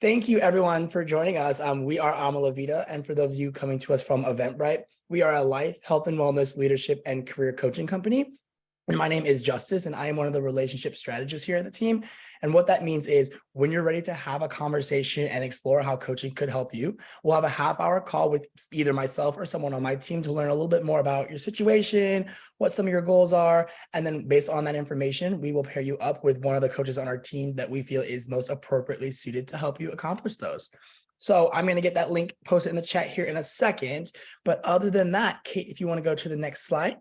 Thank you everyone for joining us. We are Vida, and for those of you coming to us from Eventbrite, we are a life, health and wellness, leadership and career coaching company. And my name is Justice, and I am one of the relationship strategists here at the team. And what that means is when you're ready to have a conversation and explore how coaching could help you, we'll have a half-hour call with either myself or someone on my team to learn a little bit more about your situation, what some of your goals are. And then based on that information, we will pair you up with one of the coaches on our team that we feel is most appropriately suited to help you accomplish those. So I'm going to get that link posted in the chat here in a second. But other than that, Kate, if you want to go to the next slide.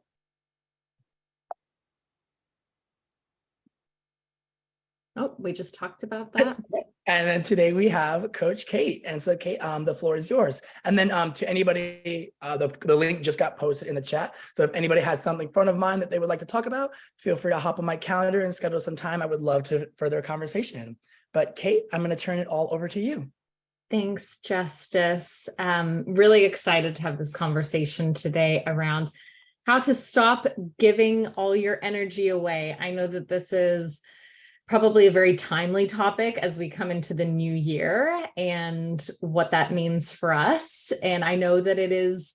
Oh, we just talked about that. And then today we have Coach Kate. And so Kate, the floor is yours. And then to anybody, the link just got posted in the chat. So if anybody has something front of mind that they would like to talk about, feel free to hop on my calendar and schedule some time. I would love to further a conversation. But Kate, I'm going to turn it all over to you. Thanks, Justice. Really excited to have this conversation today around how to stop giving all your energy away. I know that this is probably a very timely topic as we come into the new year and what that means for us. And I know that it is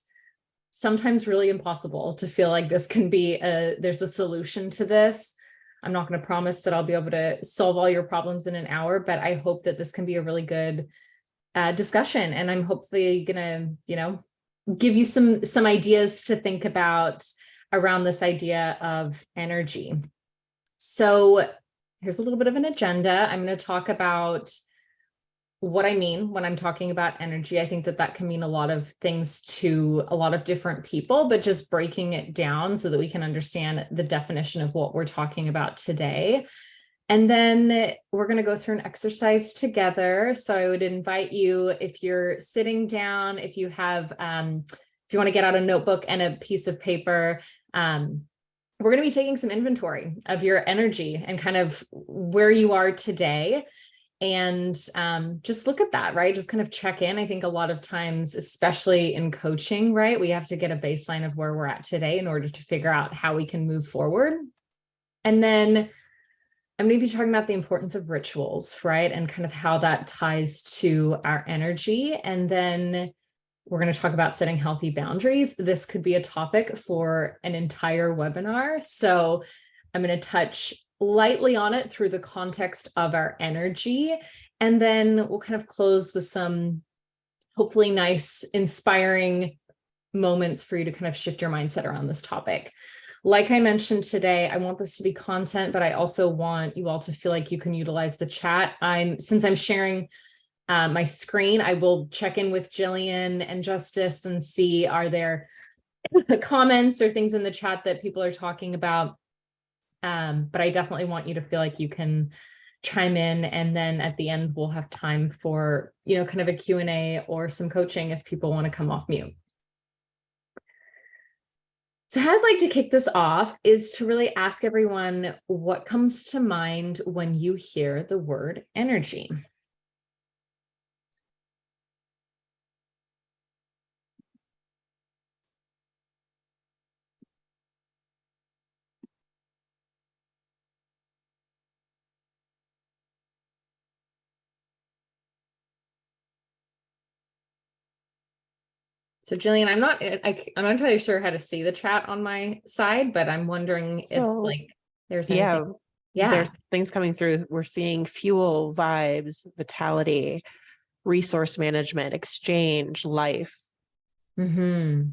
sometimes really impossible to feel like this can be there's a solution to this. I'm not going to promise that I'll be able to solve all your problems in an hour, but I hope that this can be a really good discussion. And I'm hopefully going to, give you some ideas to think about around this idea of energy. So here's a little bit of an agenda. I'm going to talk about what I mean when I'm talking about energy. I think that can mean a lot of things to a lot of different people, but just breaking it down so that we can understand the definition of what we're talking about today. And then we're going to go through an exercise together. So I would invite you, if you're sitting down, if you have, if you want to get out a notebook and a piece of paper, we're going to be taking some inventory of your energy and kind of where you are today. And just look at that, right? Just kind of check in. I think a lot of times, especially in coaching, right, we have to get a baseline of where we're at today in order to figure out how we can move forward. And then I'm going to be talking about the importance of rituals, right? And kind of how that ties to our energy. And then we're going to talk about setting healthy boundaries. This could be a topic for an entire webinar. So I'm going to touch lightly on it through the context of our energy. And then we'll kind of close with some hopefully nice, inspiring moments for you to kind of shift your mindset around this topic. Like I mentioned today, I want this to be content, but I also want you all to feel like you can utilize the chat. Since I'm sharing my screen, I will check in with Jillian and Justice and see, are there comments or things in the chat that people are talking about? But I definitely want you to feel like you can chime in. And then at the end, we'll have time for, kind of a Q&A or some coaching if people want to come off mute. So how I'd like to kick this off is to really ask everyone what comes to mind when you hear the word energy. So Jillian, I'm not entirely sure how to see the chat on my side, but I'm wondering if there's anything. There's things coming through. We're seeing fuel, vibes, vitality, resource management, exchange, life. Mm-hmm.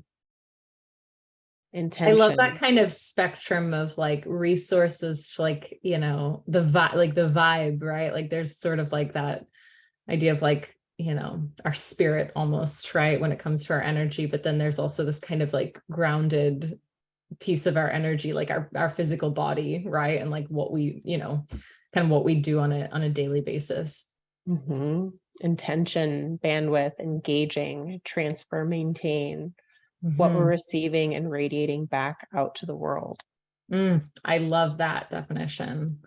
Intention. I love that kind of spectrum of like resources to like, the vibe, like the vibe, right? Like there's sort of like that idea of like, our spirit almost, right? When it comes to our energy, but then there's also this kind of like grounded piece of our energy, like our physical body, right? And like what we, kind of what we do on a daily basis. Mm-hmm. Intention, bandwidth, engaging, transfer, maintain, what we're receiving and radiating back out to the world. I love that definition.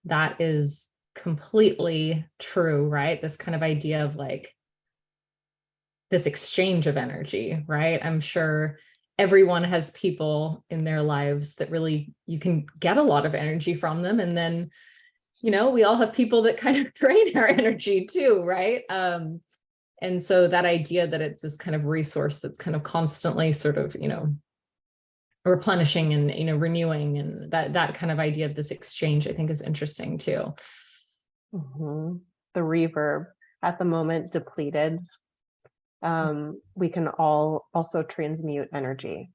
That is completely true, right? This kind of idea of like this exchange of energy, right? I'm sure everyone has people in their lives that really you can get a lot of energy from them. And then we all have people that kind of drain our energy too, right? And so that idea that it's this kind of resource that's kind of constantly sort of, replenishing and, renewing, and that kind of idea of this exchange, I think, is interesting too. Mm-hmm. The reverb at the moment depleted. We can all also transmute energy.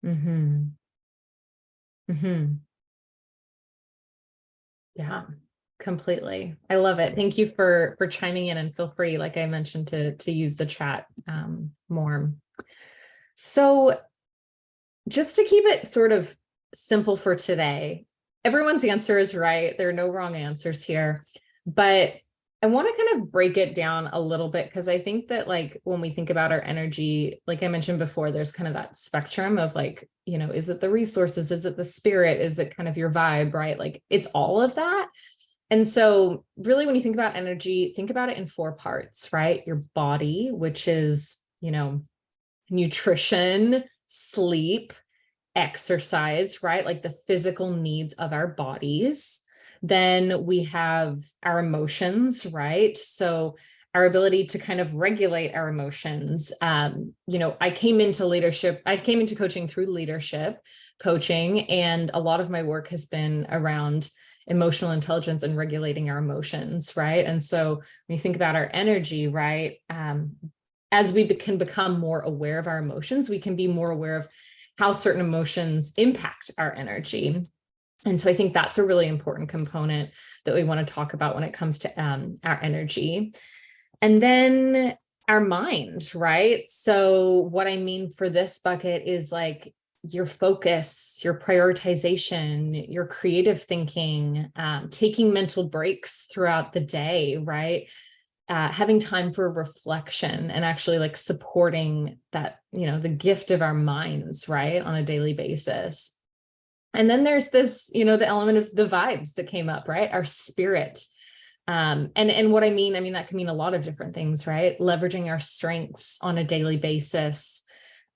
Mm-hmm. Mm-hmm. Yeah, completely. I love it. Thank you for chiming in, and feel free, like I mentioned, to use the chat more. So just to keep it sort of simple for today, everyone's answer is right. There are no wrong answers here, but I want to kind of break it down a little bit, because I think that, like, when we think about our energy, like I mentioned before, there's kind of that spectrum of, like, is it the resources? Is it the spirit? Is it kind of your vibe, right? Like, it's all of that. And so really, when you think about energy, think about it in 4 parts, right? Your body, which is, nutrition, sleep, exercise, right? Like the physical needs of our bodies. Then we have our emotions, right? So our ability to kind of regulate our emotions. I came into coaching through leadership coaching, and a lot of my work has been around emotional intelligence and regulating our emotions, right? And so when you think about our energy, right, as we can become more aware of our emotions, we can be more aware of how certain emotions impact our energy. And so I think that's a really important component that we want to talk about when it comes to our energy. And then our mind, right? So what I mean for this bucket is like your focus, your prioritization, your creative thinking, taking mental breaks throughout the day, right? Having time for reflection, and actually like supporting that, the gift of our minds, right, on a daily basis. And then there's this, the element of the vibes that came up, right? Our spirit. And what I mean that can mean a lot of different things, right? Leveraging our strengths on a daily basis.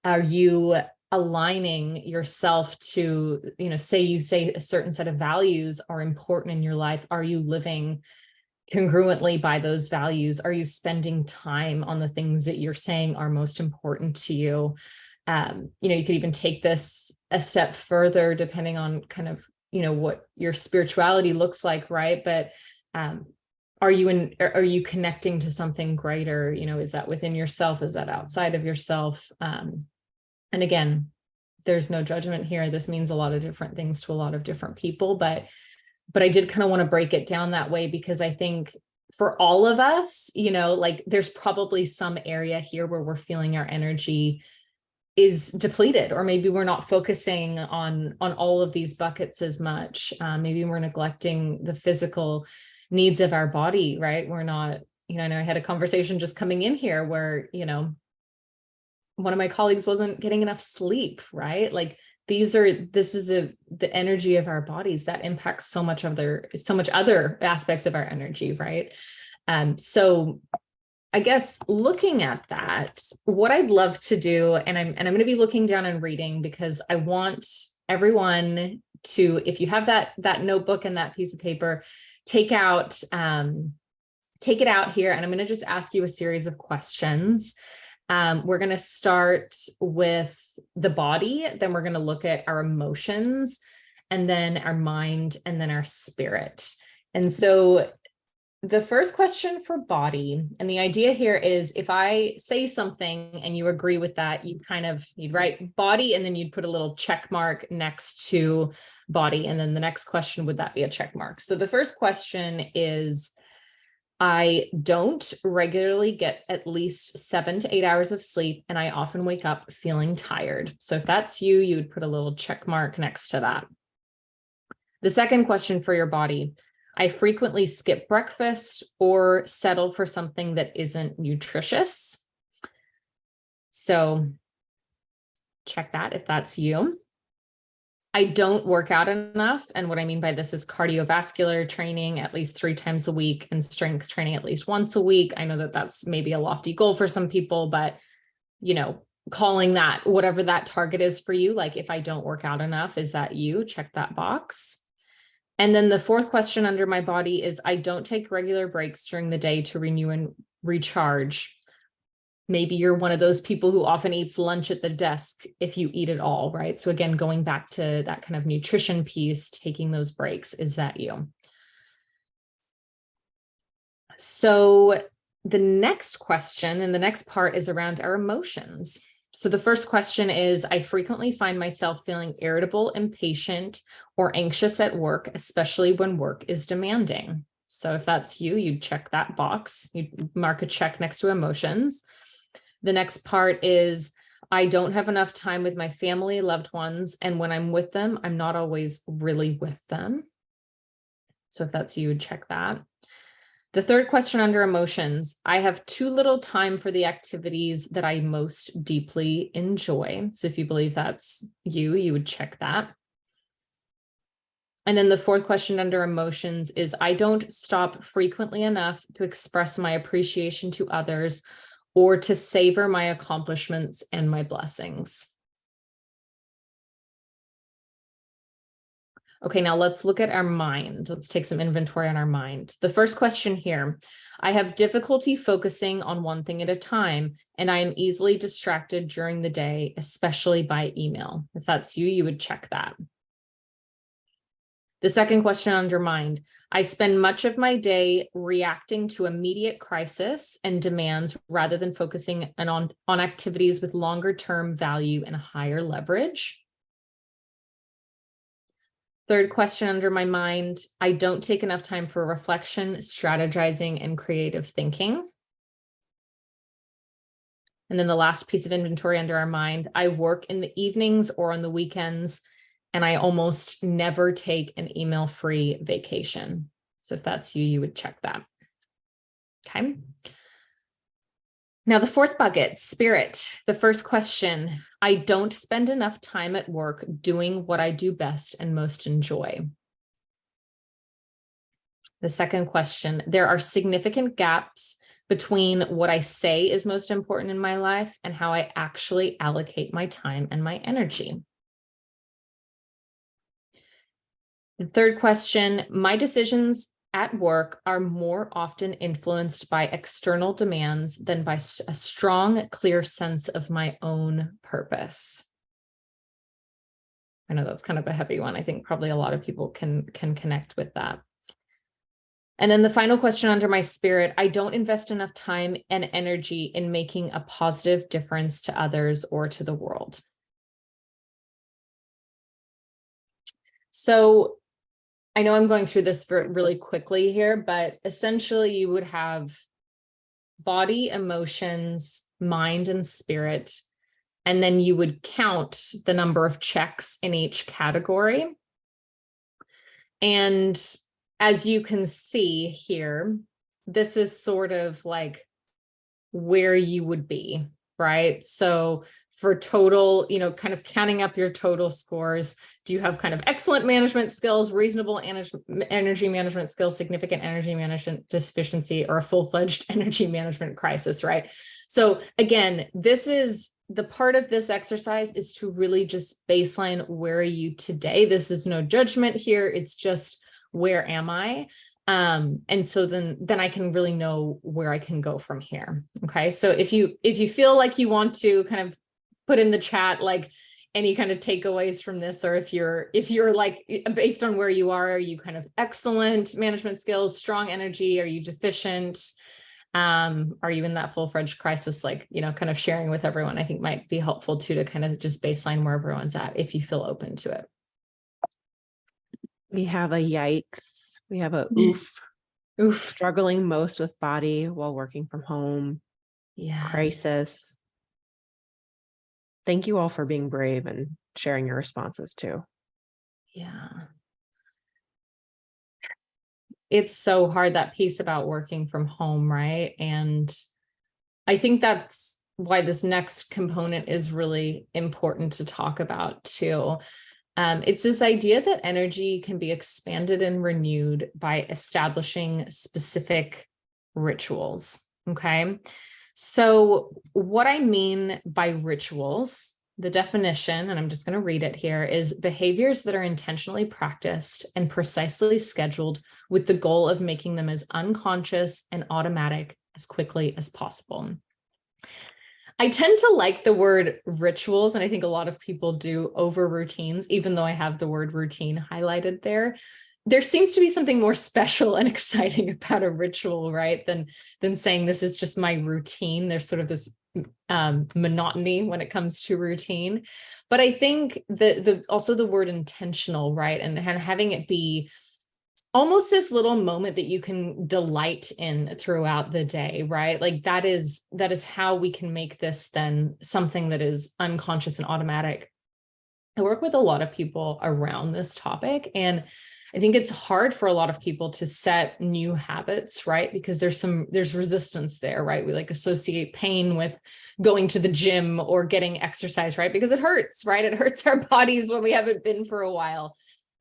Are you aligning yourself to, say a certain set of values are important in your life? Are you living congruently by those values? Are you spending time on the things that you're saying are most important to you? You could even take this a step further depending on kind of, what your spirituality looks like, right? But are you connecting to something greater? Is that within yourself? Is that outside of yourself? And again, there's no judgment here. This means a lot of different things to a lot of different people, but I did kind of want to break it down that way, because I think for all of us, like there's probably some area here where we're feeling our energy is depleted, or maybe we're not focusing on all of these buckets as much. Maybe we're neglecting the physical needs of our body, right? We're not, I know I had a conversation just coming in here where, one of my colleagues wasn't getting enough sleep, right? Like this is the energy of our bodies that impacts so much other aspects of our energy, right? So I guess looking at that, what I'd love to do, and I'm going to be looking down and reading, because I want everyone to, if you have that notebook and that piece of paper, take it out here, and I'm going to just ask you a series of questions. We're going to start with the body, then we're going to look at our emotions, and then our mind, and then our spirit. And so the first question for body, and the idea here is, if I say something and you agree with that, you'd write body, and then you'd put a little check mark next to body. And then the next question, would that be a check mark? So the first question is, I don't regularly get at least 7 to 8 hours of sleep, and I often wake up feeling tired. So if that's you, you would put a little check mark next to that. The second question for your body, I frequently skip breakfast or settle for something that isn't nutritious. So check that if that's you. I don't work out enough. And what I mean by this is cardiovascular training at least 3 times a week and strength training at least once a week. I know that that's maybe a lofty goal for some people, but, calling that whatever that target is for you, like if I don't work out enough, is that you? Check that box. And then the fourth question under my body is, I don't take regular breaks during the day to renew and recharge. Maybe you're one of those people who often eats lunch at the desk if you eat at all, right? So again, going back to that kind of nutrition piece, taking those breaks, is that you? So the next question and the next part is around our emotions. So the first question is, I frequently find myself feeling irritable, impatient, or anxious at work, especially when work is demanding. So if that's you, you'd check that box. You'd mark a check next to emotions. The next part is, I don't have enough time with my family, loved ones, and when I'm with them, I'm not always really with them. So if that's you, you'd check that. The third question under emotions, I have too little time for the activities that I most deeply enjoy. So if you believe that's you, you would check that. And then the fourth question under emotions is, I don't stop frequently enough to express my appreciation to others or to savor my accomplishments and my blessings. Okay, now let's look at our mind. Let's take some inventory on our mind. The first question here, I have difficulty focusing on one thing at a time, and I am easily distracted during the day, especially by email. If that's you, you would check that. The second question under mind, I spend much of my day reacting to immediate crisis and demands rather than focusing on activities with longer term value and higher leverage. Third question under my mind, I don't take enough time for reflection, strategizing, and creative thinking. And then the last piece of inventory under our mind, I work in the evenings or on the weekends, and I almost never take an email-free vacation. So if that's you, you would check that. Okay. Now, the fourth bucket, spirit. The first question, I don't spend enough time at work doing what I do best and most enjoy. The second question, there are significant gaps between what I say is most important in my life and how I actually allocate my time and my energy. The third question, my decisions at work are more often influenced by external demands than by a strong, clear sense of my own purpose. I know that's kind of a heavy one. I think probably a lot of people can connect with that. And then the final question under my spirit, I don't invest enough time and energy in making a positive difference to others or to the world. So I know I'm going through this really quickly here, but essentially you would have body, emotions, mind, and spirit, and then you would count the number of checks in each category. And as you can see here, this is sort of like where you would be, right? So for total, kind of counting up your total scores, do you have kind of excellent management skills, reasonable energy management skills, significant energy management deficiency, or a full-fledged energy management crisis, right? So again, this is the part of this exercise is to really just baseline, where are you today? This is no judgment here. It's just, where am I? And so then I can really know where I can go from here. Okay. So if you feel like you want to kind of put in the chat, like any kind of takeaways from this, or if you're like, based on where you are you kind of excellent management skills, strong energy? Are you deficient? Are you in that full-fledged crisis? Like, kind of sharing with everyone, I think might be helpful too, to kind of just baseline where everyone's at, if you feel open to it. We have a yikes. We have a oof. Oof. Struggling most with body while working from home. Yeah. Crisis. Thank you all for being brave and sharing your responses too. Yeah. It's so hard, that piece about working from home, right? And I think that's why this next component is really important to talk about too. It's this idea that energy can be expanded and renewed by establishing specific rituals. Okay. So what I mean by rituals, the definition, and I'm just going to read it here, is behaviors that are intentionally practiced and precisely scheduled with the goal of making them as unconscious and automatic as quickly as possible. I tend to like the word rituals, and I think a lot of people do, over routines, even though I have the word routine highlighted there. There seems to be something more special and exciting about a ritual, right? Than saying this is just my routine. There's sort of this monotony when it comes to routine. But I think also the word intentional, right? And having it be almost this little moment that you can delight in throughout the day, right? Like that is how we can make this then something that is unconscious and automatic. I work with a lot of people around this topic, and I think it's hard for a lot of people to set new habits, right? Because there's resistance there, right? We like associate pain with going to the gym or getting exercise, right? Because it hurts, right? It hurts our bodies when we haven't been for a while.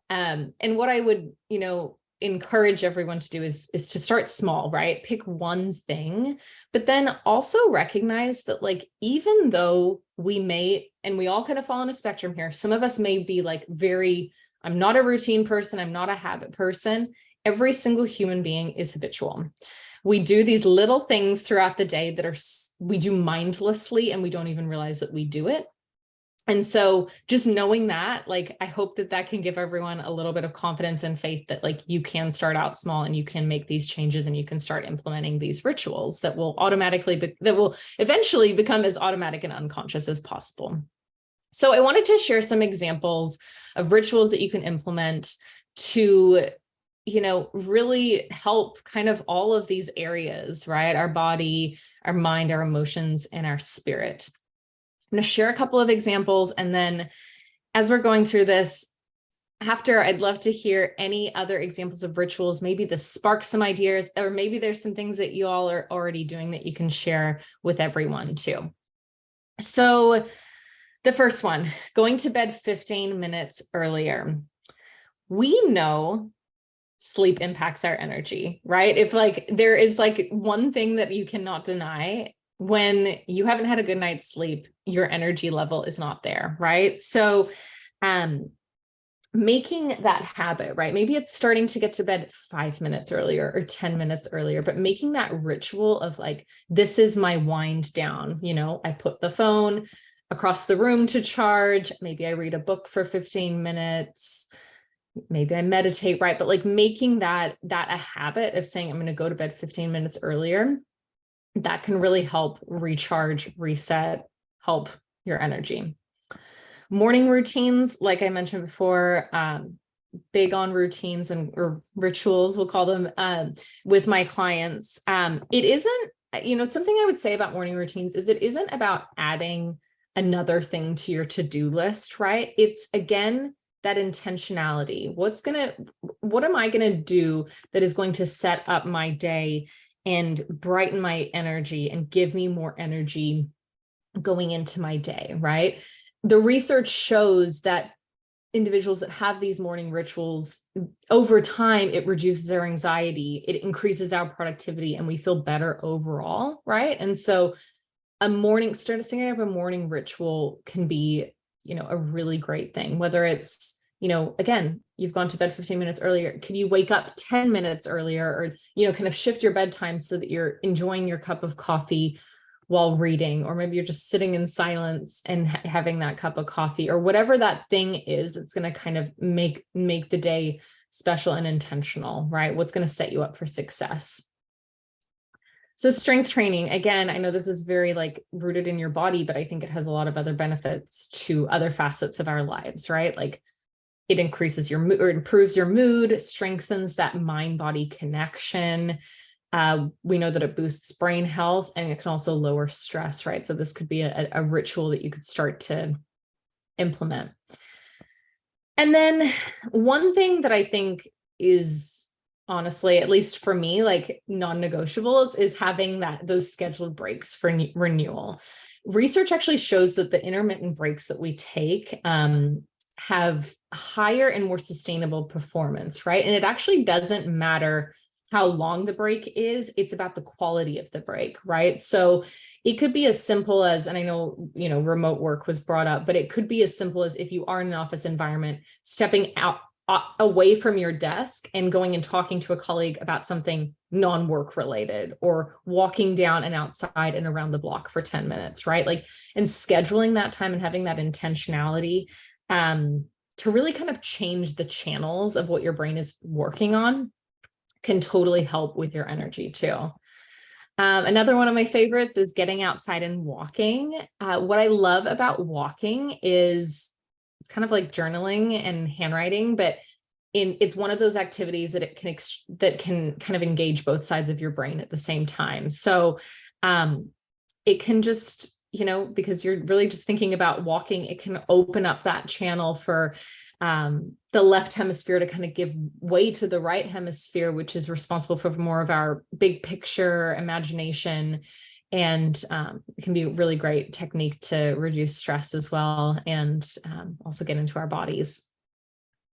And what I would, encourage everyone to do is to start small, right? Pick one thing, but then also recognize that, like, even though we may, and we all kind of fall on a spectrum here, some of us may be like I'm not a routine person, I'm not a habit person. Every single human being is habitual. We do these little things throughout the day that we do mindlessly, and we don't even realize that we do it. And so just knowing that, like, I hope that can give everyone a little bit of confidence and faith that, like, you can start out small and you can make these changes and you can start implementing these rituals that will eventually become as automatic and unconscious as possible. So I wanted to share some examples of rituals that you can implement to, really help kind of all of these areas, right? Our body, our mind, our emotions, and our spirit. I'm going to share a couple of examples, and then as we're going through this, I'd love to hear any other examples of rituals. Maybe this sparks some ideas, or maybe there's some things that you all are already doing that you can share with everyone too. So the first one, going to bed 15 minutes earlier. We know sleep impacts our energy, right? If there is one thing that you cannot deny, when you haven't had a good night's sleep, your energy level is not there, right? So making that habit, right? Maybe it's starting to get to bed 5 minutes earlier or 10 minutes earlier, but making that ritual of this is my wind down. I put the phone across the room to charge. Maybe I read a book for 15 minutes. Maybe I meditate, right? But making that a habit of saying, I'm going to go to bed 15 minutes earlier, that can really help recharge, reset, help your energy. Morning routines, like I mentioned before, big on routines or rituals, we'll call them, with my clients. It isn't, something I would say about morning routines is it isn't about adding another thing to your to-do list, right? It's, again, that intentionality. What am I going to do that is going to set up my day and brighten my energy and give me more energy going into my day, right? The research shows that individuals that have these morning rituals, over time, it reduces their anxiety, it increases our productivity, and we feel better overall, right? And so starting up a morning ritual can be, a really great thing, whether it's, again, you've gone to bed 15 minutes earlier. Can you wake up 10 minutes earlier, or, kind of shift your bedtime so that you're enjoying your cup of coffee while reading, or maybe you're just sitting in silence and having that cup of coffee, or whatever that thing is that's going to kind of make the day special and intentional, right? What's going to set you up for success. So strength training, again, I know this is very rooted in your body, but I think it has a lot of other benefits to other facets of our lives, right? It increases your mood, or improves your mood, strengthens that mind-body connection. We know that it boosts brain health, and it can also lower stress, right? So this could be a ritual that you could start to implement. And then one thing that I think is, honestly, at least for me, non-negotiables, is having those scheduled breaks for renewal. Research actually shows that the intermittent breaks that we take have higher and more sustainable performance, right? And it actually doesn't matter how long the break is, it's about the quality of the break, right? So it could be as simple as, and I know, remote work was brought up, but it could be as simple as, if you are in an office environment, stepping out away from your desk and going and talking to a colleague about something non-work related, or walking down and outside and around the block for 10 minutes, right? Like, and scheduling that time and having that intentionality to really kind of change the channels of what your brain is working on can totally help with your energy too. Another one of my favorites is getting outside and walking. What I love about walking is it's kind of like journaling and handwriting, but it's one of those activities that that can kind of engage both sides of your brain at the same time. So it can just, because you're really just thinking about walking, it can open up that channel for the left hemisphere to kind of give way to the right hemisphere, which is responsible for more of our big picture imagination. And it can be a really great technique to reduce stress as well, and also get into our bodies.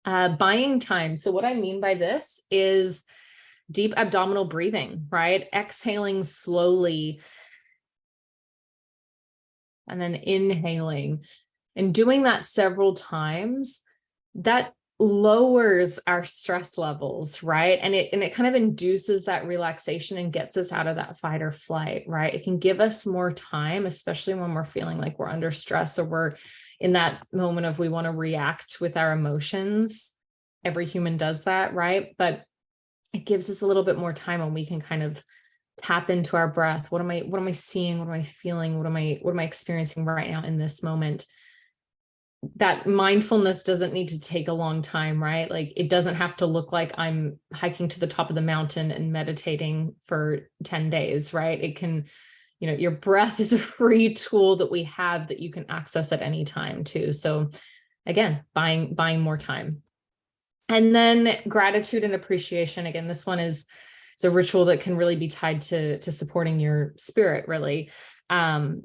Buying time. So what I mean by this is deep abdominal breathing, right? Exhaling slowly and then inhaling, and doing that several times. That lowers our stress levels, right? And it kind of induces that relaxation and gets us out of that fight or flight, right? It can give us more time, especially when we're feeling like we're under stress, or we're in that moment of we want to react with our emotions. Every human does that, right? But it gives us a little bit more time when we can kind of tap into our breath. What am I seeing? What am I feeling? What am I experiencing right now in this moment? That mindfulness doesn't need to take a long time, right? Like, it doesn't have to look like I'm hiking to the top of the mountain and meditating for 10 days, right? It can, your breath is a free tool that we have that you can access at any time too. So again, buying more time. And then gratitude and appreciation. Again, this one is a ritual that can really be tied to supporting your spirit, really. What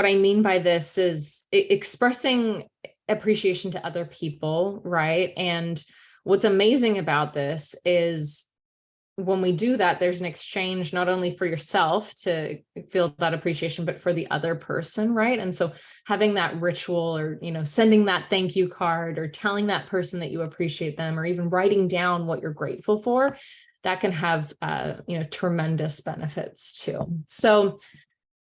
I mean by this is expressing appreciation to other people, right? And what's amazing about this is when we do that, there's an exchange not only for yourself to feel that appreciation, but for the other person, right? And so having that ritual, or, sending that thank you card, or telling that person that you appreciate them, or even writing down what you're grateful for, that can have, tremendous benefits too. So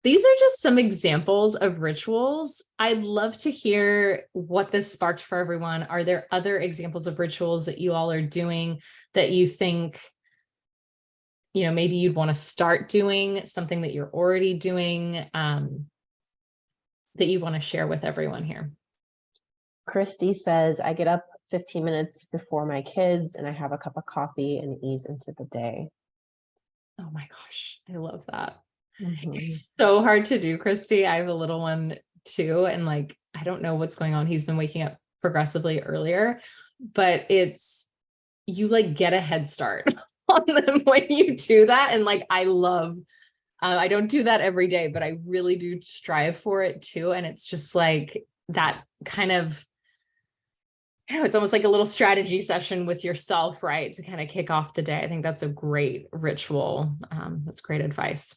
these are just some examples of rituals. I'd love to hear what this sparked for everyone. Are there other examples of rituals that you all are doing that you think, maybe you'd want to start doing, something that you're already doing, that you want to share with everyone here? Christy says, I get up 15 minutes before my kids and I have a cup of coffee and ease into the day. Oh my gosh, I love that. Mm-hmm. It's so hard to do, Christy. I have a little one too. And I don't know what's going on. He's been waking up progressively earlier, but you get a head start on them when you do that. And I don't do that every day, but I really do strive for it too. And it's just that kind of, it's almost like a little strategy session with yourself, right? To kind of kick off the day. I think that's a great ritual. That's great advice.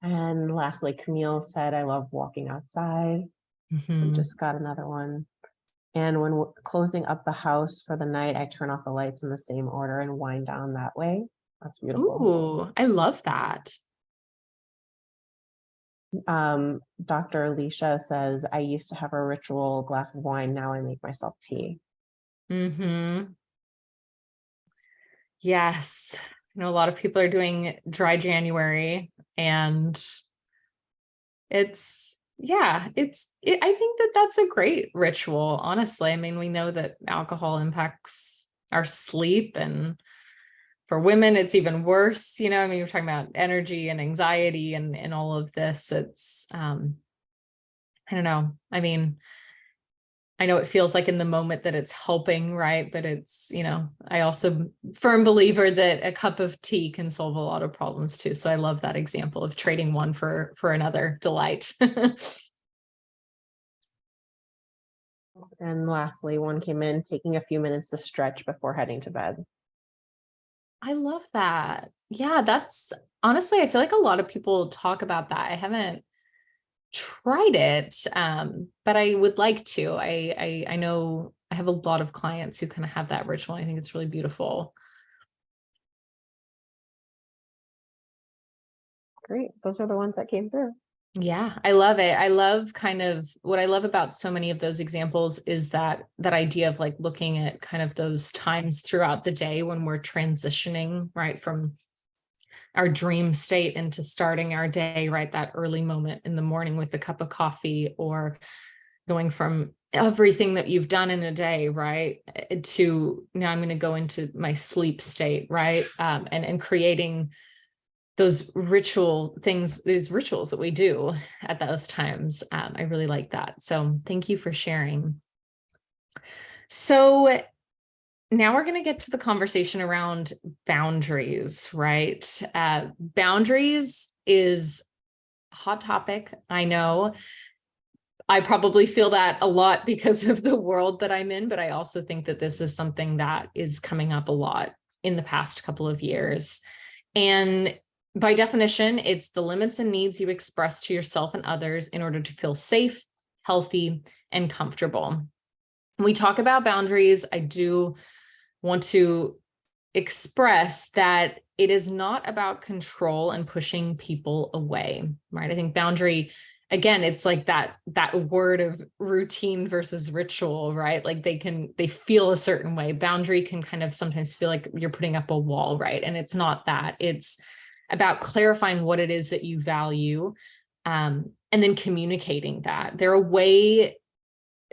And lastly, Camille said, I love walking outside. Mm-hmm. We just got another one. And when closing up the house for the night, I turn off the lights in the same order and wind down that way. That's beautiful. Ooh, I love that. Dr. Alicia says, I used to have a ritual glass of wine. Now I make myself tea. Mm-hmm. Yes. I know a lot of people are doing dry January, and I think that's a great ritual, honestly. I mean, we know that alcohol impacts our sleep, and for women, it's even worse. I mean, you're talking about energy and anxiety and all of this. It's, I don't know. I mean, I know it feels like in the moment that it's helping, right? But it's, I also firm believer that a cup of tea can solve a lot of problems too. So I love that example of trading one for another delight. And lastly, one came in, taking a few minutes to stretch before heading to bed. I love that. Yeah, that's honestly, I feel like a lot of people talk about that. I haven't tried it, but I would like to. I know I have a lot of clients who kind of have that ritual. I think it's really beautiful. Great. Those are the ones that came through. Yeah, I love it. I love kind of what I love about so many of those examples is that idea of like looking at kind of those times throughout the day when we're transitioning, right, from our dream state into starting our day, right, that early moment in the morning with a cup of coffee, or going from everything that you've done in a day, right, to now I'm going to go into my sleep state, right, and creating those ritual things, these rituals that we do at those times. I really like that. So thank you for sharing. So now we're going to get to the conversation around boundaries, right? Boundaries is a hot topic. I know I probably feel that a lot because of the world that I'm in, but I also think that this is something that is coming up a lot in the past couple of years. And by definition, it's the limits and needs you express to yourself and others in order to feel safe, healthy, and comfortable. When we talk about boundaries, I do want to express that it is not about control and pushing people away, right? I think boundary, again, it's like that word of routine versus ritual, right? Like they feel a certain way. Boundary can kind of sometimes feel like you're putting up a wall, right? And it's not that. It's about clarifying what it is that you value, and then communicating that.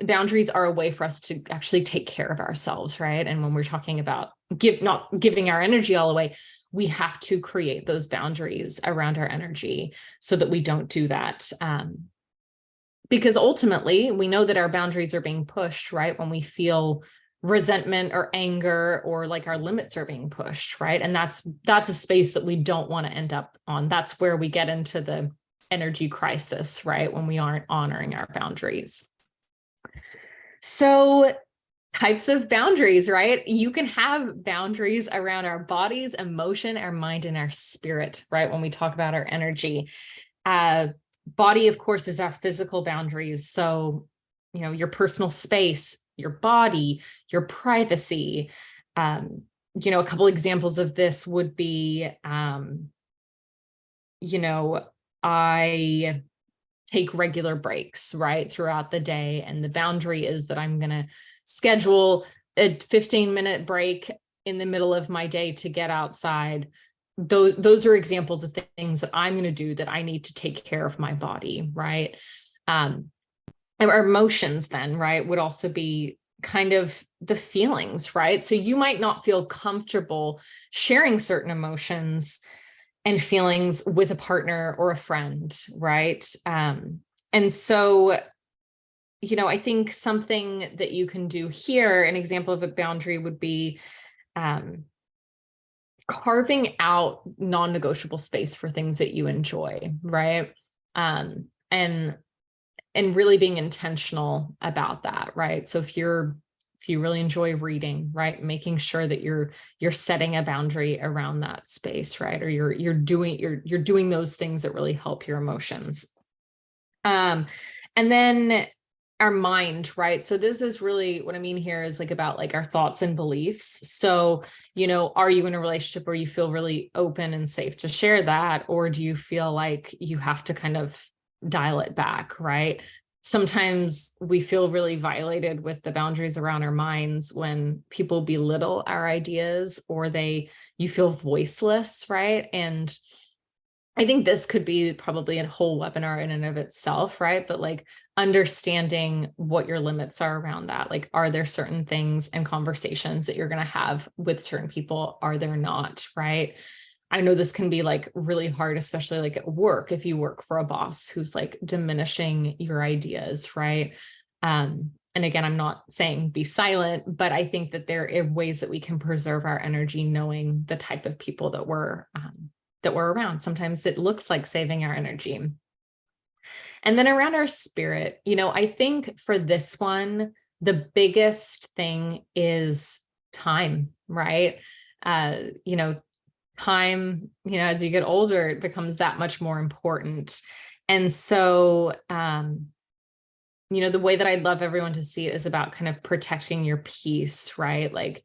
Boundaries are a way for us to actually take care of ourselves, right? And when we're talking about not giving our energy all away, we have to create those boundaries around our energy so that we don't do that. Because ultimately, we know that our boundaries are being pushed, right? When we feel resentment or anger, or like our limits are being pushed, right? And that's a space that we don't want to end up on. That's where we get into the energy crisis, right? When we aren't honoring our boundaries. So types of boundaries, right? You can have boundaries around our bodies, emotion, our mind, and our spirit, right? When we talk about our energy, body, of course, is our physical boundaries. So, your personal space, your body, your privacy. A couple examples of this would be, I take regular breaks, right, throughout the day. And the boundary is that I'm going to schedule a 15-minute break in the middle of my day to get outside. Those are examples of things that I'm going to do that I need to take care of my body, right? Our emotions then, right, would also be kind of the feelings, right? So you might not feel comfortable sharing certain emotions and feelings with a partner or a friend, right? And so, I think something that you can do here, an example of a boundary would be carving out non-negotiable space for things that you enjoy, right? And really being intentional about that, right? So if you really enjoy reading, right, making sure that you're setting a boundary around that space, right? Or you're doing those things that really help your emotions. And then our mind, right? So this is really what I mean here is like about like our thoughts and beliefs. So, are you in a relationship where you feel really open and safe to share that? Or do you feel like you have to kind of dial it back, right? Sometimes we feel really violated with the boundaries around our minds when people belittle our ideas, or you feel voiceless, right? And I think this could be probably a whole webinar in and of itself, right? But like understanding what your limits are around that. Like, are there certain things and conversations that you're going to have with certain people? Are there not, right? I know this can be like really hard, especially like at work, if you work for a boss who's like diminishing your ideas, right? And again, I'm not saying be silent, but I think that there are ways that we can preserve our energy, knowing the type of people that we're around. Sometimes it looks like saving our energy. And then around our spirit, I think for this one, the biggest thing is time, right? Time, as you get older, it becomes that much more important. And so, the way that I'd love everyone to see it is about kind of protecting your peace, right? Like,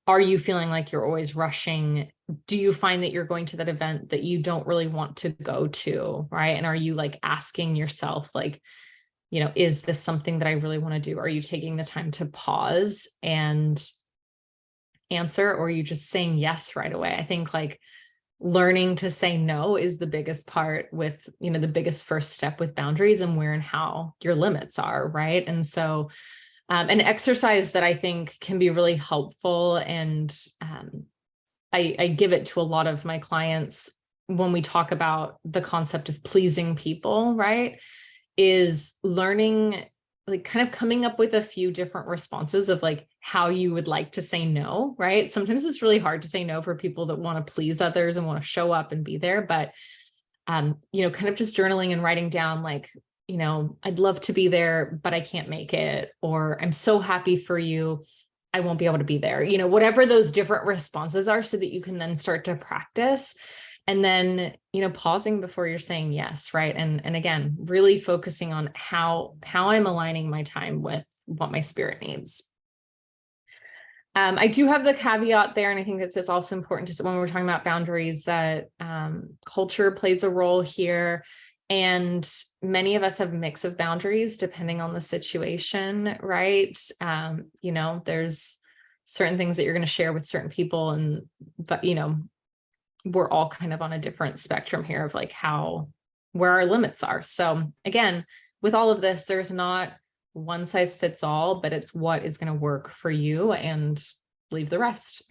are you feeling like you're always rushing? Do you find that you're going to that event that you don't really want to go to, right? And are you like asking yourself, like, is this something that I really want to do? Are you taking the time to pause and answer, or are you just saying yes right away? I think like learning to say no is the biggest part with, the biggest first step with boundaries and where and how your limits are, right? And so an exercise that I think can be really helpful, and I give it to a lot of my clients when we talk about the concept of pleasing people, right? Is learning, like kind of coming up with a few different responses of like how you would like to say no, right? Sometimes it's really hard to say no for people that want to please others and want to show up and be there. But, kind of just journaling and writing down like, I'd love to be there, but I can't make it. Or I'm so happy for you, I won't be able to be there. Whatever those different responses are, so that you can then start to practice. And then, pausing before you're saying yes, right? And again, really focusing on how I'm aligning my time with what my spirit needs. I do have the caveat there, and I think it's also important to, when we're talking about boundaries, that culture plays a role here. And many of us have a mix of boundaries depending on the situation, right? There's certain things that you're going to share with certain people, but we're all kind of on a different spectrum here of like where our limits are. So again, with all of this, there's not one size fits all, but it's what is going to work for you, and leave the rest.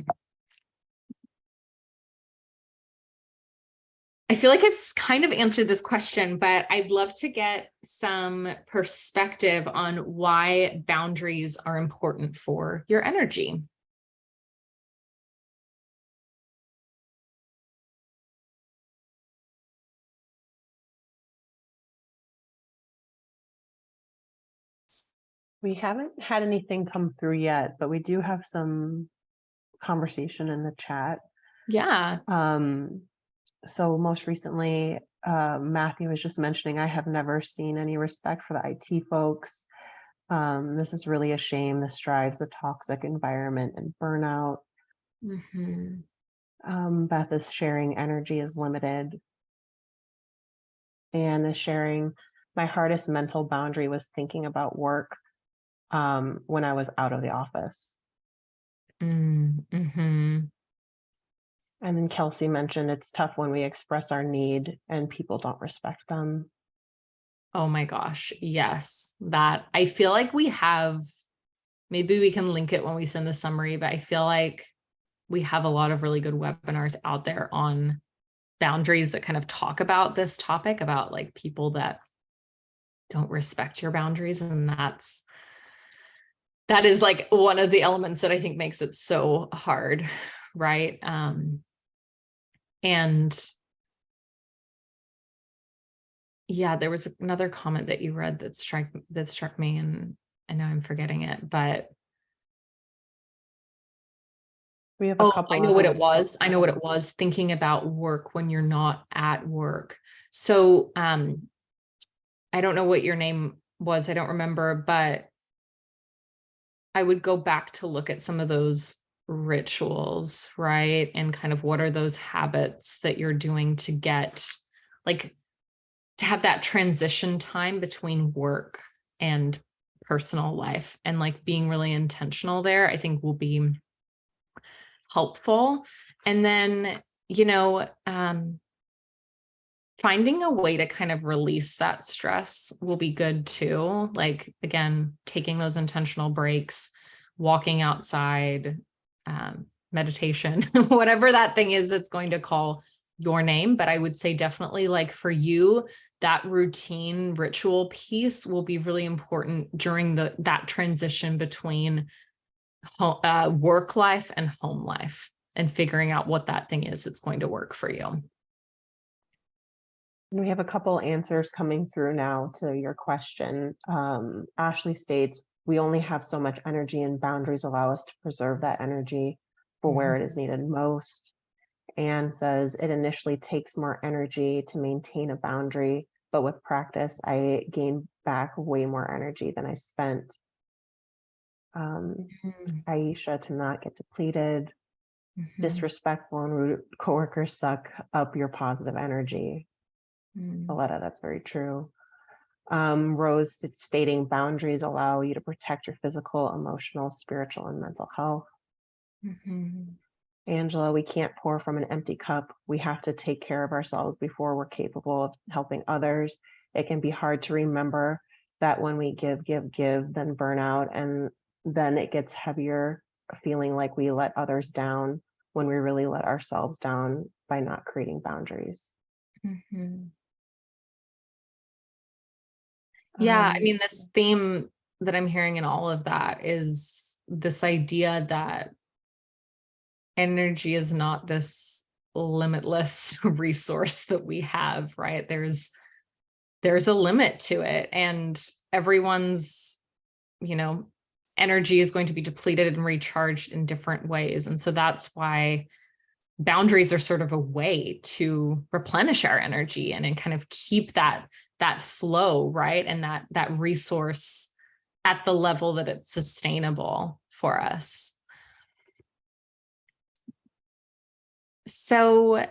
I feel like I've kind of answered this question, but I'd love to get some perspective on why boundaries are important for your energy. We haven't had anything come through yet, but we do have some conversation in the chat. Yeah. So most recently, Matthew was just mentioning, I have never seen any respect for the IT folks. This is really a shame. This drives the toxic environment and burnout. Mm-hmm. Beth is sharing energy is limited. Anne is sharing, my hardest mental boundary was thinking about work when I was out of the office. Mm-hmm. And then Kelsey mentioned it's tough when we express our need and people don't respect them. Oh my gosh. Yes. That I feel like we have, maybe we can link it when we send the summary, but I feel like we have a lot of really good webinars out there on boundaries that kind of talk about this topic, about like people that don't respect your boundaries. And that is like one of the elements that I think makes it so hard. Right. And yeah, there was another comment that you read that struck me, and I know I'm forgetting it, but we have a couple. I know what it was. I know what it was. Thinking about work when you're not at work. So, I don't know what your name was. I don't remember, but I would go back to look at some of those rituals, right? And kind of what are those habits that you're doing to get, like, to have that transition time between work and personal life, and like being really intentional there, I think will be helpful. And then, finding a way to kind of release that stress will be good too. Like, again, taking those intentional breaks, walking outside, meditation, whatever that thing is that's going to call your name. But I would say definitely, like, for you, that routine ritual piece will be really important during that transition between work life and home life, and figuring out what that thing is that's going to work for you. We have a couple answers coming through now to your question. Ashley states, we only have so much energy, and boundaries allow us to preserve that energy for where it is needed most. Anne says it initially takes more energy to maintain a boundary, but with practice, I gain back way more energy than I spent. Aisha, to not get depleted. Disrespectful and rude coworkers suck up your positive energy. Aletta, that's very true. Rose, it's stating boundaries allow you to protect your physical, emotional, spiritual, and mental health. Angela, we can't pour from an empty cup. We have to take care of ourselves before we're capable of helping others. It can be hard to remember that when we give, then burn out, and then it gets heavier, feeling like we let others down when we really let ourselves down by not creating boundaries. Yeah, I mean, this theme that I'm hearing in all of that is this idea that energy is not this limitless resource that we have, right? There's a limit to it, and everyone's, energy is going to be depleted and recharged in different ways. And so that's why boundaries are sort of a way to replenish our energy and kind of keep that flow, right? And that resource at the level that it's sustainable for us. So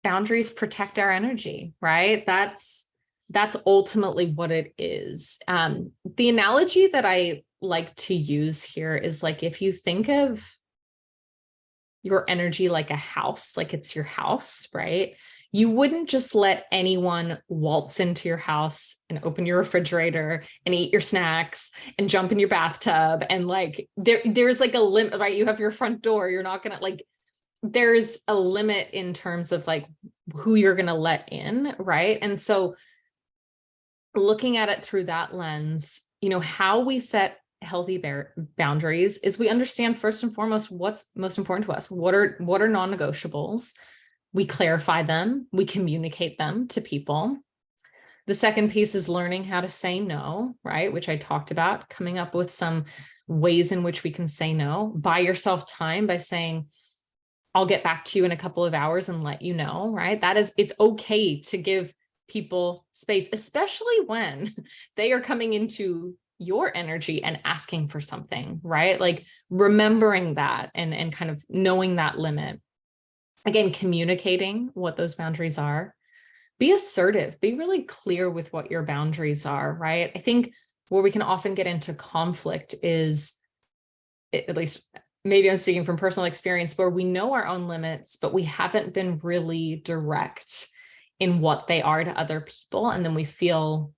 boundaries protect our energy, right? That's ultimately what it is. The analogy that I like to use here is like, if you think of your energy like a house, like it's your house, right? You wouldn't just let anyone waltz into your house and open your refrigerator and eat your snacks and jump in your bathtub. And like, there's like a limit, right? You have your front door. You're not going to like, there's a limit in terms of like who you're going to let in, right? And so looking at it through that lens, how we set healthy boundaries is we understand first and foremost what's most important to us. What are non-negotiables? We clarify them, we communicate them to people. The second piece is learning how to say no, right? Which I talked about, coming up with some ways in which we can say no. Buy yourself time by saying, I'll get back to you in a couple of hours and let you know, right? It's okay to give people space, especially when they are coming into your energy and asking for something, right? Like remembering that and kind of knowing that limit. Again, communicating what those boundaries are. Be assertive, be really clear with what your boundaries are, right? I think where we can often get into conflict is, at least maybe I'm speaking from personal experience, where we know our own limits, but we haven't been really direct in what they are to other people. And then we feel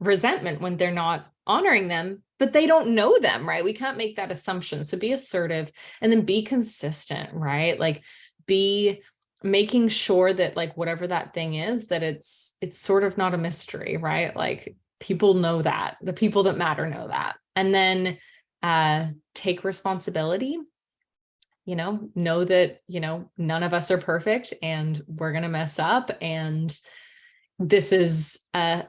resentment when they're not honoring them, but they don't know them, right? We can't make that assumption. So be assertive and then be consistent, right? Like be making sure that like whatever that thing is, that it's sort of not a mystery, right? Like people know that, the people that matter know that. And then take responsibility, know that, none of us are perfect and we're going to mess up. And this is a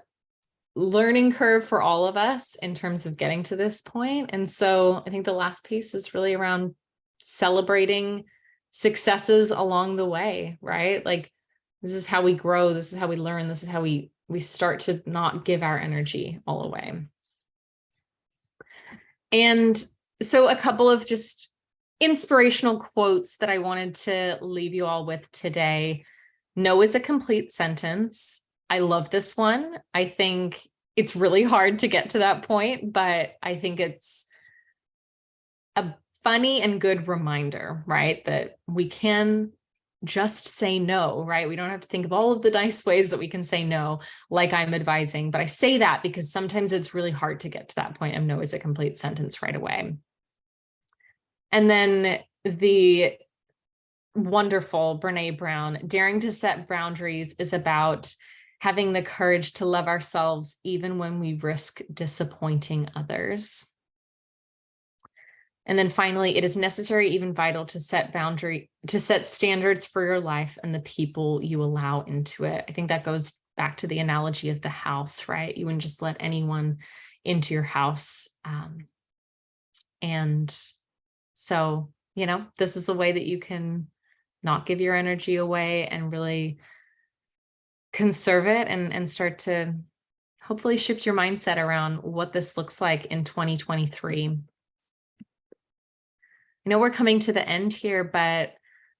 learning curve for all of us in terms of getting to this point. And so I think the last piece is really around celebrating successes along the way, right? Like this is how we grow. This is how we learn. This is how we start to not give our energy all away. And so a couple of just inspirational quotes that I wanted to leave you all with today. No is a complete sentence. I love this one. I think it's really hard to get to that point, but I think it's a funny and good reminder, right? That we can just say no, right? We don't have to think of all of the nice ways that we can say no, like I'm advising, but I say that because sometimes it's really hard to get to that point of no is a complete sentence right away. And then the wonderful Brene Brown, daring to set boundaries is about having the courage to love ourselves even when we risk disappointing others. And then finally, it is necessary, even vital, to set standards for your life and the people you allow into it. I think that goes back to the analogy of the house, right? You wouldn't just let anyone into your house. And so, this is a way that you can not give your energy away and really conserve it and start to hopefully shift your mindset around what this looks like in 2023. We're coming to the end here, but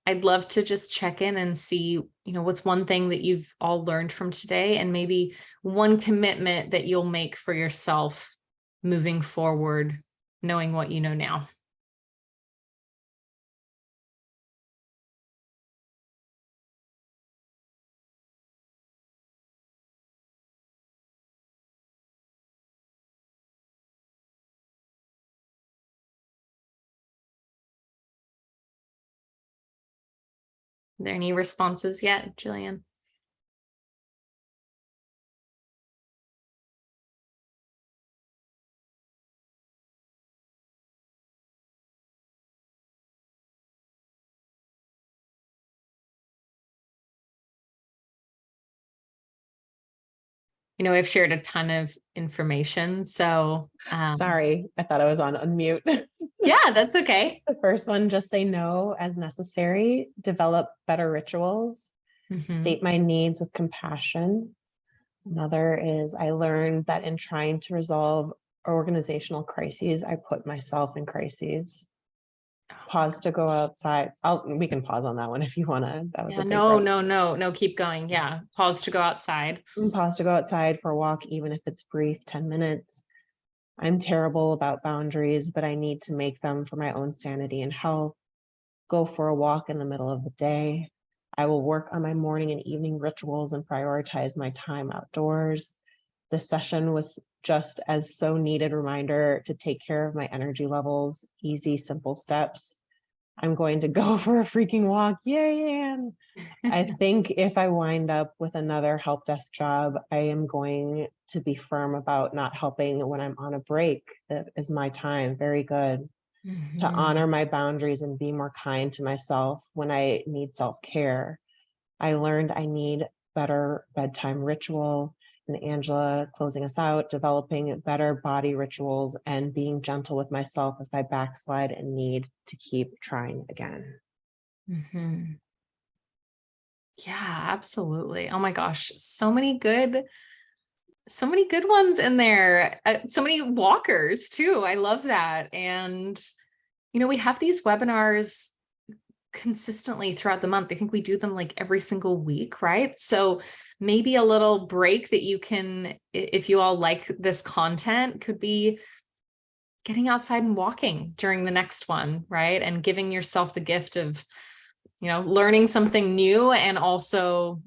I'd love to just check in and see, what's one thing that you've all learned from today, and maybe one commitment that you'll make for yourself moving forward, knowing what you know now. Are there any responses yet, Jillian? I've shared a ton of information, so Sorry, I thought I was on unmute. Yeah, that's okay. The first one, just say no as necessary, develop better rituals, state my needs with compassion. Another is I learned that in trying to resolve organizational crises, I put myself in crises. Pause to go outside. We can pause on that one if you want to. That was no, keep going. Yeah. Pause to go outside. Pause to go outside for a walk, even if it's brief, 10 minutes. I'm terrible about boundaries, but I need to make them for my own sanity and health. Go for a walk in the middle of the day. I will work on my morning and evening rituals and prioritize my time outdoors. This session was just as so needed reminder to take care of my energy levels, easy, simple steps. I'm going to go for a freaking walk. Yay! I think if I wind up with another help desk job, I am going to be firm about not helping when I'm on a break. That is my time. Very good. To honor my boundaries and be more kind to myself when I need self-care. I learned I need better bedtime ritual. And Angela, closing us out, developing better body rituals and being gentle with myself if I backslide and need to keep trying again. Yeah, absolutely. Oh my gosh, so many good ones in there. So many walkers too. I love that. And we have these webinars consistently throughout the month. I think we do them like every single week, right? So maybe a little break that you can, if you all like this content, could be getting outside and walking during the next one, right? And giving yourself the gift of, learning something new, and also,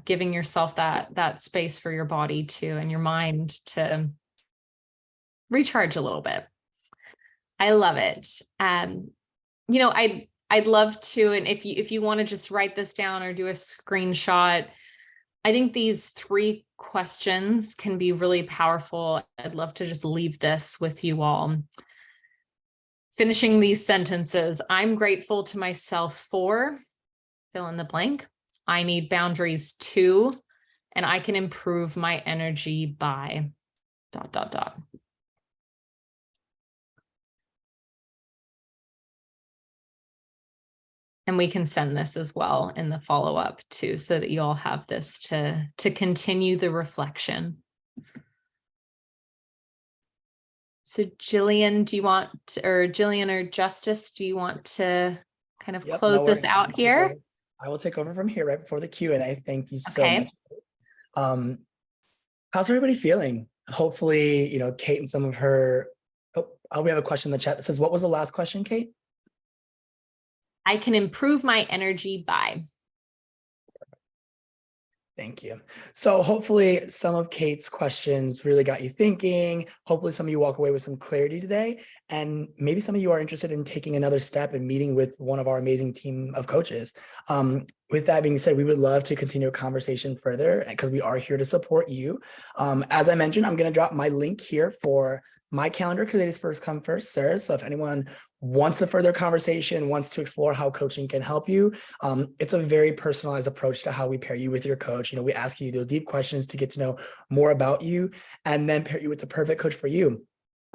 giving yourself that space for your body too, and your mind to recharge a little bit. I love it. I'd love to, and if you want to just write this down or do a screenshot, I think these 3 questions can be really powerful. I'd love to just leave this with you all. Finishing these sentences. I'm grateful to myself for, fill in the blank. I need boundaries too, and I can improve my energy by ... And we can send this as well in the follow-up too, so that you all have this to continue the reflection. So Jillian, Jillian or Justice, do you want to kind of close this out here? I will take over from here right before the Q&A. Thank you so much. How's everybody feeling? Hopefully, Kate and some of her, we have a question in the chat that says, what was the last question, Kate? I can improve my energy by. Thank you. So hopefully some of Kate's questions really got you thinking. Hopefully some of you walk away with some clarity today. And maybe some of you are interested in taking another step and meeting with one of our amazing team of coaches. With that being said, we would love to continue a conversation further because we are here to support you. As I mentioned, I'm going to drop my link here for My calendar, because it is first come, first serve. So if anyone wants a further conversation, wants to explore how coaching can help you, it's a very personalized approach to how we pair you with your coach. We ask you those deep questions to get to know more about you and then pair you with the perfect coach for you.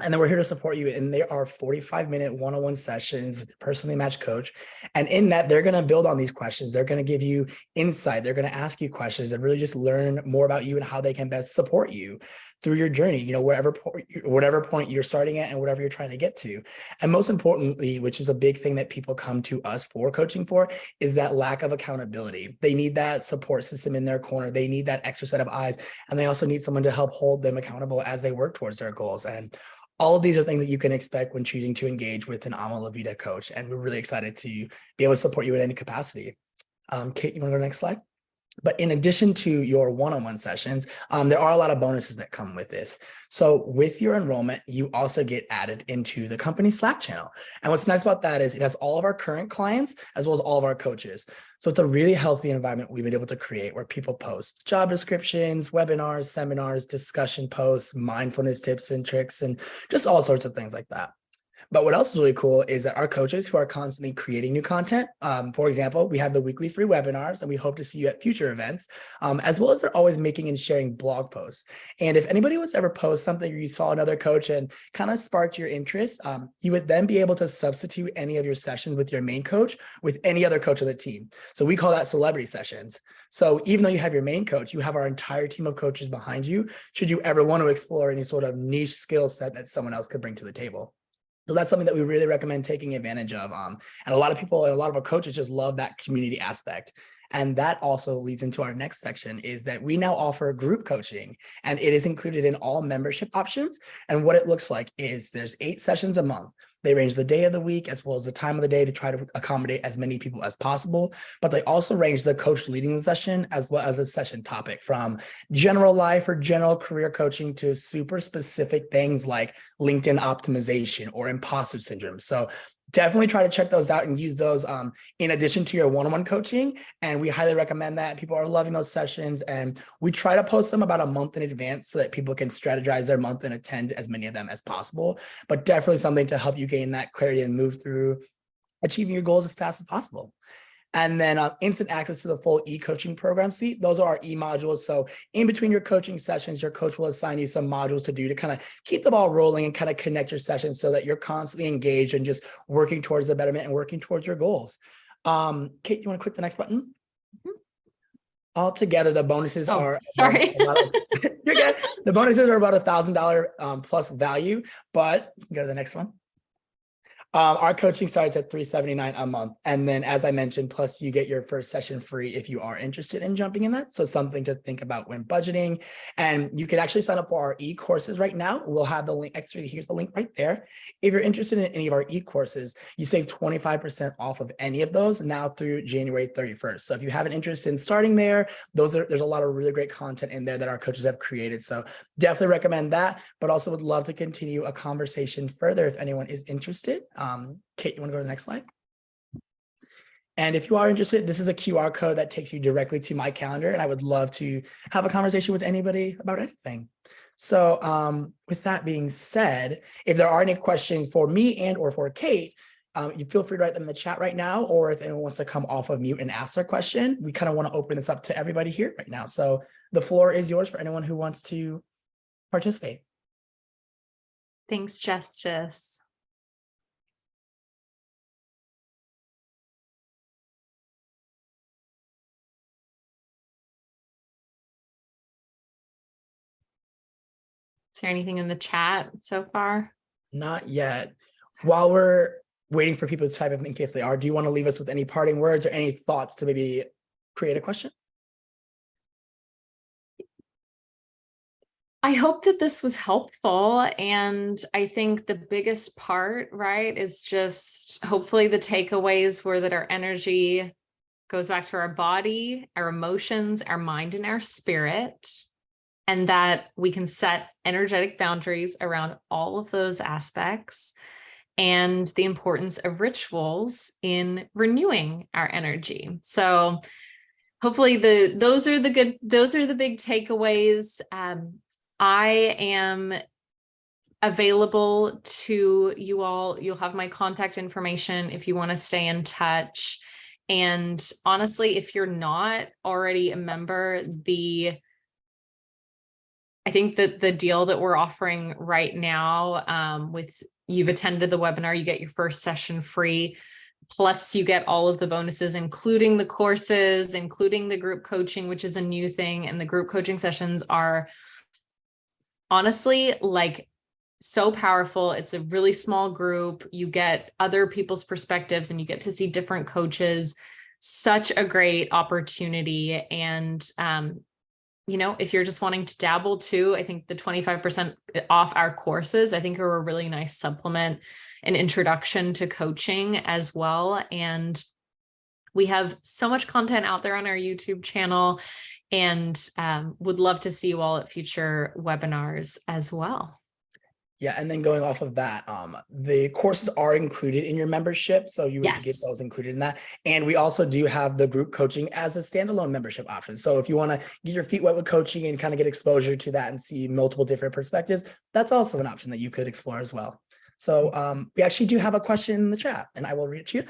And then we're here to support you. And they are 45-minute one-on-one sessions with a personally matched coach. And in that, they're going to build on these questions. They're going to give you insight. They're going to ask you questions that really just learn more about you and how they can best support you through your journey, whatever point you're starting at and whatever you're trying to get to. And most importantly, which is a big thing that people come to us for coaching for, is that lack of accountability. They need that support system in their corner. They need that extra set of eyes. And they also need someone to help hold them accountable as they work towards their goals. And all of these are things that you can expect when choosing to engage with an Vida coach. And we're really excited to be able to support you in any capacity. Kate, you want to go to the next slide? But in addition to your one-on-one sessions, there are a lot of bonuses that come with this. So with your enrollment, you also get added into the company Slack channel. And what's nice about that is it has all of our current clients as well as all of our coaches. So it's a really healthy environment we've been able to create where people post job descriptions, webinars, seminars, discussion posts, mindfulness tips and tricks, and just all sorts of things like that. But what else is really cool is that our coaches who are constantly creating new content, for example, we have the weekly free webinars and we hope to see you at future events, as well as they're always making and sharing blog posts. And if anybody was ever post something or you saw another coach and kind of sparked your interest, you would then be able to substitute any of your sessions with your main coach with any other coach on the team. So we call that celebrity sessions. So even though you have your main coach, you have our entire team of coaches behind you, should you ever want to explore any sort of niche skill set that someone else could bring to the table. So that's something that we really recommend taking advantage of. And a lot of people and a lot of our coaches just love that community aspect. And that also leads into our next section, is that we now offer group coaching, and it is included in all membership options. And what it looks like is there's 8 sessions a month. They range the day of the week as well as the time of the day to try to accommodate as many people as possible. But they also range the coach leading the session as well as a session topic, from general life or general career coaching to super specific things like LinkedIn optimization or imposter syndrome. So definitely try to check those out and use those in addition to your one-on-one coaching. And we highly recommend that. People are loving those sessions, and we try to post them about a month in advance so that people can strategize their month and attend as many of them as possible. But definitely something to help you gain that clarity and move through achieving your goals as fast as possible. And then instant access to the full e-coaching program suite. Those are our e-modules. So in between your coaching sessions, your coach will assign you some modules to do to kind of keep the ball rolling and kind of connect your sessions so that you're constantly engaged and just working towards the betterment and working towards your goals. Kate, you want to click the next button? Mm-hmm. Altogether, the bonuses are sorry. You're good. The bonuses are about $1,000 plus value, but you can go to the next one. Our coaching starts at $379 a month. And then, as I mentioned, plus you get your first session free if you are interested in jumping in that. So something to think about when budgeting. And you can actually sign up for our e-courses right now. We'll have the link. Actually, here's the link right there. If you're interested in any of our e-courses, you save 25% off of any of those now through January 31st. So if you have an interest in starting there, there's a lot of really great content in there that our coaches have created. So definitely recommend that, but also would love to continue a conversation further if anyone is interested. Kate, you want to go to the next slide? And if you are interested, this is a QR code that takes you directly to my calendar, and I would love to have a conversation with anybody about anything. So with that being said, if there are any questions for me and or for Kate, you feel free to write them in the chat right now, or if anyone wants to come off of mute and ask their question, we kind of want to open this up to everybody here right now. So the floor is yours for anyone who wants to participate. Thanks, Justice. Is there anything in the chat so far? Not yet. While we're waiting for people to type in case they are, do you want to leave us with any parting words or any thoughts to maybe create a question? I hope that this was helpful. And I think the biggest part, right, is just hopefully the takeaways were that our energy goes back to our body, our emotions, our mind, and our spirit, and that we can set energetic boundaries around all of those aspects, and the importance of rituals in renewing our energy. So hopefully those are the big takeaways. I am available to you all. You'll have my contact information if you want to stay in touch. And honestly, if you're not already a member, I think that the deal that we're offering right now, with you've attended the webinar, you get your first session free, plus you get all of the bonuses, including the courses, including the group coaching, which is a new thing. And the group coaching sessions are honestly like so powerful. It's a really small group. You get other people's perspectives and you get to see different coaches. Such a great opportunity. And, you know, if you're just wanting to dabble too, I think the 25% off our courses, I think are a really nice supplement and introduction to coaching as well. And we have so much content out there on our YouTube channel, and would love to see you all at future webinars as well. Yeah, and then going off of that, the courses are included in your membership, so you would get those included in that. And we also do have the group coaching as a standalone membership option. So if you want to get your feet wet with coaching and kind of get exposure to that and see multiple different perspectives, that's also an option that you could explore as well. So we actually do have a question in the chat, and I will read it to you.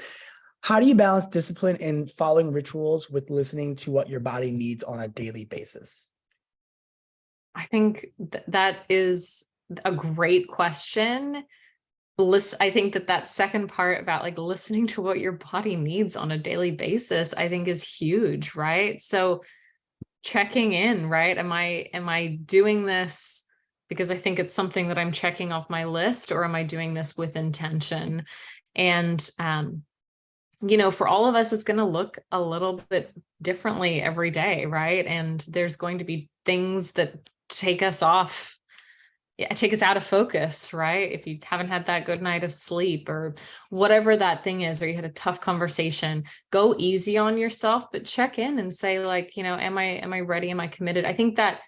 How do you balance discipline in following rituals with listening to what your body needs on a daily basis? I think that is a great question. I think that second part about like listening to what your body needs on a daily basis, I think is huge, right? So checking in, right? Am I doing this because I think it's something that I'm checking off my list, or am I doing this with intention? And, you know, for all of us, it's going to look a little bit differently every day, right? And there's going to be things that take us out of focus, right? If you haven't had that good night of sleep or whatever that thing is, or you had a tough conversation, go easy on yourself, but check in and say like, you know, am I ready? Am I committed? I think that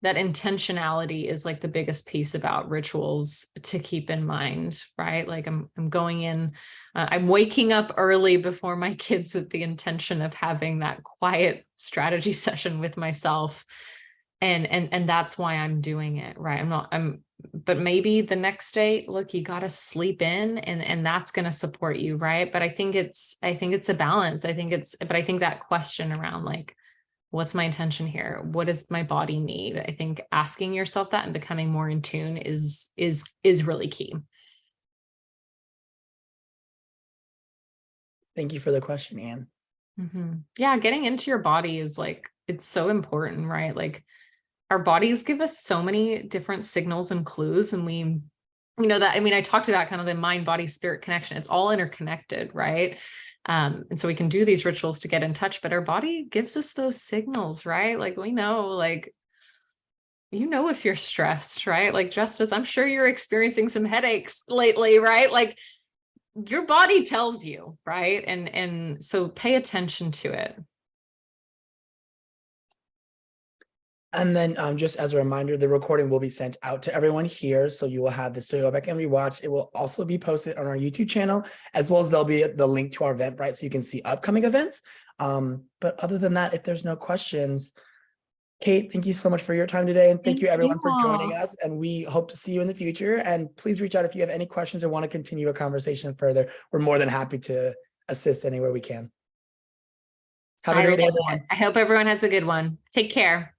intentionality is like the biggest piece about rituals to keep in mind, right? Like I'm going in, I'm waking up early before my kids with the intention of having that quiet strategy session with myself. And that's why I'm doing it, right? But maybe the next day, look, you got to sleep in, and that's going to support you, right? But I think it's a balance. But I think that question around like, what's my intention here? What does my body need? I think asking yourself that and becoming more in tune is really key. Thank you for the question, Anne. Mm-hmm. Yeah, getting into your body is like, it's so important, right? Like our bodies give us so many different signals and clues, and we know that, I mean, I talked about kind of the mind, body, spirit connection. It's all interconnected, right? And so we can do these rituals to get in touch, but our body gives us those signals, right? Like we know, like, you know, if you're stressed, right? Like Justice, I'm sure you're experiencing some headaches lately, right? Like your body tells you, right? And so pay attention to it. And then just as a reminder, the recording will be sent out to everyone here. So you will have this to go back and rewatch. It will also be posted on our YouTube channel, as well as there'll be the link to our Eventbrite so you can see upcoming events. But other than that, if there's no questions, Kate, thank you so much for your time today. And thank you everyone for joining us. And we hope to see you in the future. And please reach out if you have any questions or want to continue a conversation further. We're more than happy to assist anywhere we can. Have a great day, everyone. I hope everyone has a good one. Take care.